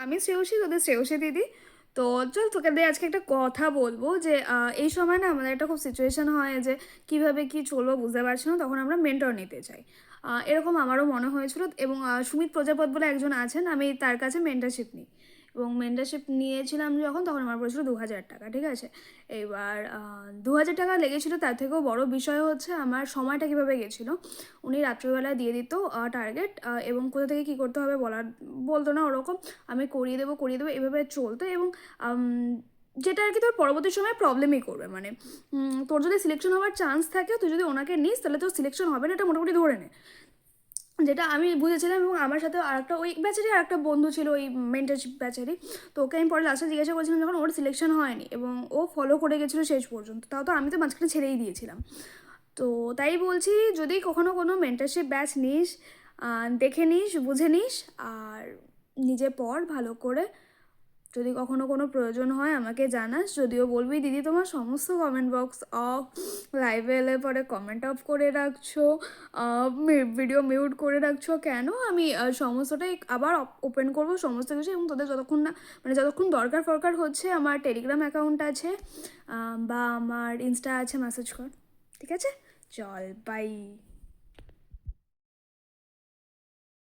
আমি শ্রেয়সী, তোদের শ্রেয়সী দিদি। তো চল তোকে দিয়ে আজকে একটা কথা বলবো যে এই সময় না আমাদের একটা খুব সিচুয়েশন হয় যে কিভাবে কি চলবো বুঝতে পারছি না, তখন আমরা মেন্টর নিতে চাই। এরকম আমারও মনে হয়েছিল, এবং সুমিত প্রজাপত বলে একজন আছেন, আমি তার কাছে মেন্টারশিপ নিই। এবং মেন্টারশিপ নিয়েছিলাম যখন, তখন আমার পড়েছিল 2,000 টাকা, ঠিক আছে। এবার 2,000 টাকা লেগেছিলো, তার থেকেও বড় বিষয় হচ্ছে আমার সময়টা কীভাবে গেছিলো। উনি রাত্রিবেলা দিয়ে দিত টার্গেট, এবং কোথা থেকে কী করতে হবে বলতো না ওরকম। আমি করিয়ে দেবো এভাবে চলতো, এবং যেটা আর কি তোর পরবর্তী সময় প্রবলেমই করবে। মানে তোর যদি সিলেকশন হওয়ার চান্স থাকে, তুই যদি ওনাকে নিস তাহলে তোর সিলেকশন হবে না, এটা মোটামুটি ধরে নে। যেটা আমি বুঝেছিলাম, এবং আমার সাথে আরেকটা ওই ব্যাচেরই আরেকটা বন্ধু ছিল, ওই মেন্টারশিপ ব্যাচেরই। তো ওকে আমি পরে লাস্টে জিজ্ঞাসা করেছিলাম যখন, ওর সিলেকশন হয়নি এবং ও ফলো করে গেছিলো শেষ পর্যন্ত, তাও তো আমি তো মাঝখানে ছেড়েই দিয়েছিলাম। তো তাই বলছি, যদি কখনো কোনো মেন্টারশিপ ব্যাচ নিস, দেখে নিস, বুঝে নিস, আর নিজে পড় ভালো করে। যদি কখনো কোনো প্রয়োজন হয় আমাকে জানাস, যদিও বলবি দিদি তোমার সমস্ত কমেন্ট বক্স অফ, লাইভে এলে পরে কমেন্ট অফ করে রাখছো, ভিডিও মিউট করে রাখছো কেন। আমি সমস্তটাই আবার ওপেন করবো সমস্ত কিছু, এবং তোদের যতক্ষণ না, মানে যতক্ষণ দরকার ফরকার হচ্ছে, আমার টেলিগ্রাম অ্যাকাউন্ট আছে বা আমার ইনস্টা আছে, মেসেজ কর, ঠিক আছে। চল বাই।